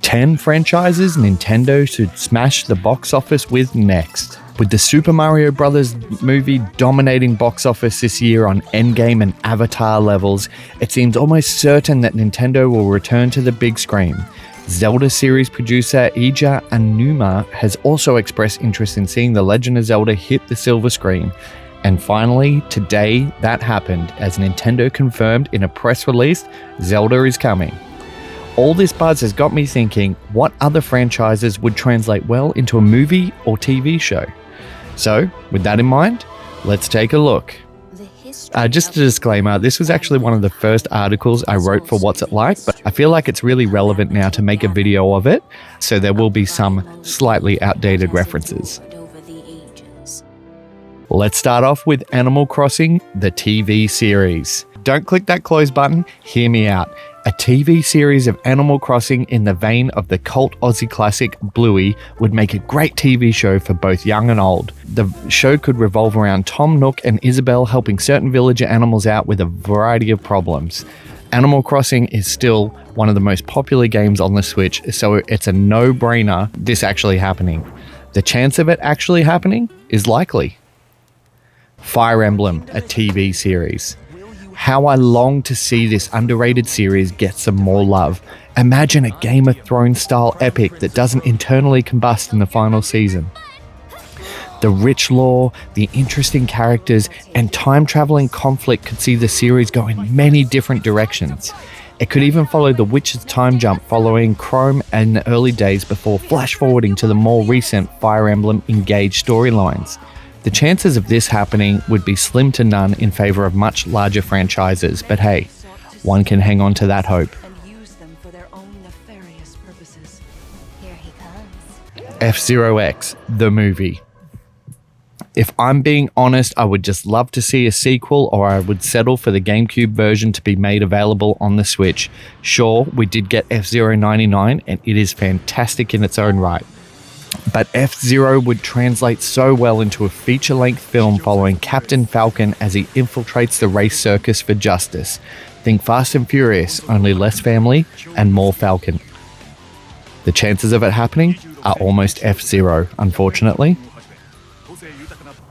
10 franchises Nintendo should smash the box office with next. With the Super Mario Bros. Movie dominating box office this year on Endgame and Avatar levels, it seems almost certain that Nintendo will return to the big screen. Zelda series producer Eiji Aonuma has also expressed interest in seeing The Legend of Zelda hit the silver screen. And finally, today, that happened as Nintendo confirmed in a press release, Zelda is coming. All this buzz has got me thinking, what other franchises would translate well into a movie or TV show? So, with that in mind, let's take a look. Just a disclaimer, this was actually one of the first articles I wrote for What's It Like, but I feel like it's really relevant now to make a video of it, so there will be some slightly outdated references. Let's start off with Animal Crossing, the TV series. Don't click that close button, hear me out. A TV series of Animal Crossing in the vein of the cult Aussie classic Bluey would make a great TV show for both young and old. The show could revolve around Tom Nook and Isabelle helping certain villager animals out with a variety of problems. Animal Crossing is still one of the most popular games on the Switch, so it's a no-brainer this actually happening. The chance of it actually happening is likely. Fire Emblem, a TV series. How I long to see this underrated series get some more love. Imagine a Game of Thrones style epic that doesn't internally combust in the final season. The rich lore, the interesting characters, and time-traveling conflict could see the series go in many different directions. It could even follow The Witcher's time jump following Chrome in the early days before flash-forwarding to the more recent Fire Emblem Engage storylines. The chances of this happening would be slim to none in favor of much larger franchises, but hey, one can hang on to that hope. FZero X, the movie. If I'm being honest, I would just love to see a sequel, or I would settle for the GameCube version to be made available on the Switch. Sure, we did get F-Zero 99, and it is fantastic in its own right. But F-Zero would translate so well into a feature-length film following Captain Falcon as he infiltrates the race circus for justice. Think Fast and Furious, only less family and more Falcon. The chances of it happening are almost F-Zero, unfortunately.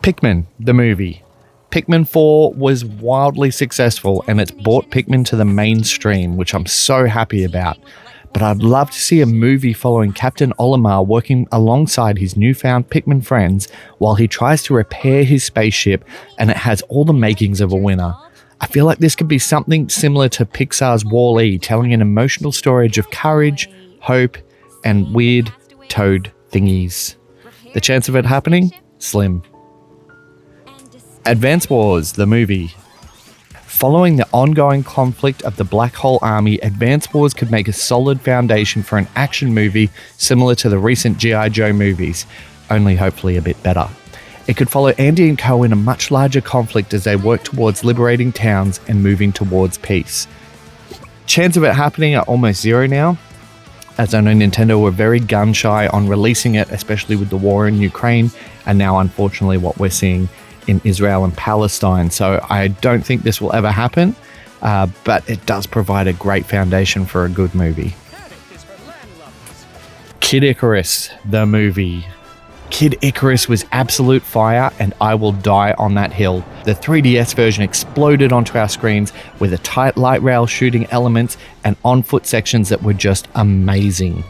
Pikmin, the movie. Pikmin 4 was wildly successful and it's brought Pikmin to the mainstream, which I'm so happy about. But I'd love to see a movie following Captain Olimar working alongside his newfound Pikmin friends while he tries to repair his spaceship, and it has all the makings of a winner. I feel like this could be something similar to Pixar's Wall-E, telling an emotional story of courage, hope, and weird toad thingies. The chance of it happening? Slim. Advance Wars, the movie. Following the ongoing conflict of the Black Hole Army, Advance Wars could make a solid foundation for an action movie similar to the recent G.I. Joe movies, only hopefully a bit better. It could follow Andy and Co. in a much larger conflict as they work towards liberating towns and moving towards peace. Chance of it happening are almost zero now, as I know Nintendo were very gun-shy on releasing it, especially with the war in Ukraine, and now unfortunately what we're seeing in Israel and Palestine. So I don't think this will ever happen, but it does provide a great foundation for a good movie. Kid Icarus, the movie. Kid Icarus was absolute fire, and I will die on that hill. The 3DS version exploded onto our screens with a tight light rail shooting elements and on-foot sections that were just amazing.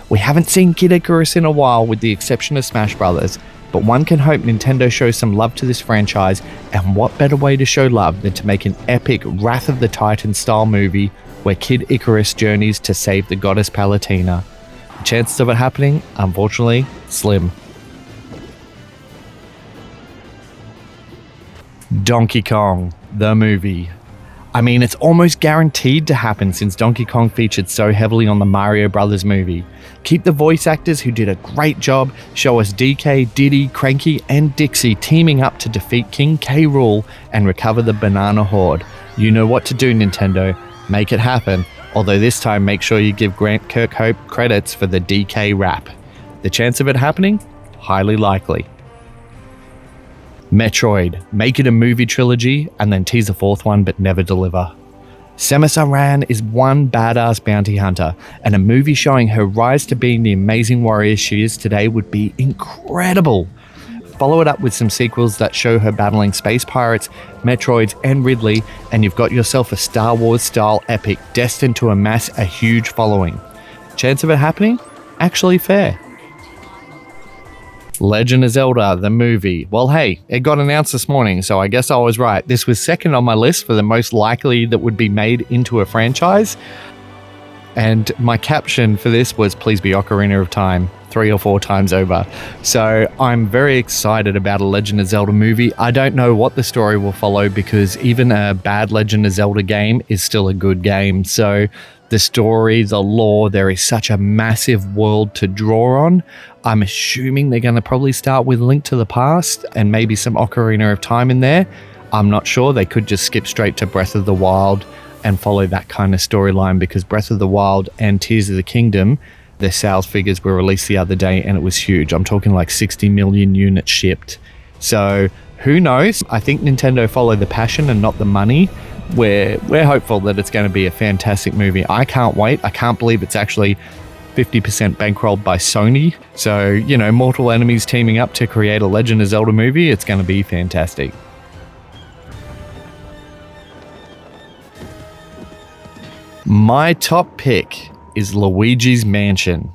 We haven't seen Kid Icarus in a while with the exception of Smash Brothers, but one can hope Nintendo shows some love to this franchise, and what better way to show love than to make an epic Wrath of the Titan style movie where Kid Icarus journeys to save the goddess Palutena. The chances of it happening, unfortunately, slim. Donkey Kong, the movie. I mean, it's almost guaranteed to happen since Donkey Kong featured so heavily on the Mario Brothers movie. Keep the voice actors who did a great job, show us DK, Diddy, Cranky, and Dixie teaming up to defeat King K. Rool and recover the Banana Horde. You know what to do, Nintendo. Make it happen, although this time make sure you give Grant Kirkhope credits for the DK rap. The chance of it happening? Highly likely. Metroid, make it a movie trilogy and then tease a fourth one but never deliver. Samus Aran is one badass bounty hunter, and a movie showing her rise to being the amazing warrior she is today would be incredible. Follow it up with some sequels that show her battling space pirates, Metroids, and Ridley, and you've got yourself a Star Wars-style epic destined to amass a huge following. Chance of it happening? Actually fair. Legend of Zelda, the movie. Well, hey, it got announced this morning, so I guess I was right. This was second on my list for the most likely that would be made into a franchise. And my caption for this was, please be Ocarina of Time, 3 or 4 times over. So I'm very excited about a Legend of Zelda movie. I don't know what the story will follow because even a bad Legend of Zelda game is still a good game. So the story, the lore, there is such a massive world to draw on. I'm assuming they're going to probably start with Link to the Past and maybe some Ocarina of Time in there. I'm not sure. They could just skip straight to Breath of the Wild and follow that kind of storyline because Breath of the Wild and Tears of the Kingdom, their sales figures were released the other day and it was huge. I'm talking like 60 million units shipped. So who knows? I think Nintendo follow the passion and not the money. We're hopeful that it's going to be a fantastic movie. I can't wait. I can't believe it's actually 50% bankrolled by Sony. So, you know, Mortal Enemies teaming up to create a Legend of Zelda movie. It's going to be fantastic. My top pick is Luigi's Mansion.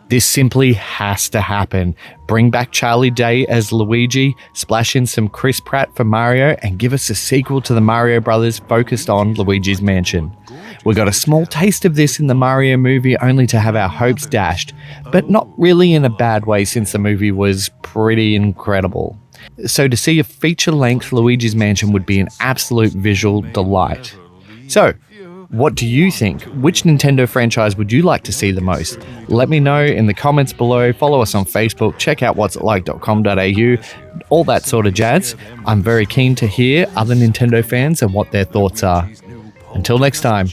This simply has to happen. Bring back Charlie Day as Luigi, splash in some Chris Pratt for Mario, and give us a sequel to the Mario Brothers focused on Luigi's Mansion. We got a small taste of this in the Mario movie only to have our hopes dashed, but not really in a bad way since the movie was pretty incredible. So to see a feature-length Luigi's Mansion would be an absolute visual delight. So, what do you think? Which Nintendo franchise would you like to see the most? Let me know in the comments below. Follow us on Facebook. Check out whatsitLike.com.au. All that sort of jazz. I'm very keen to hear other Nintendo fans and what their thoughts are. Until next time.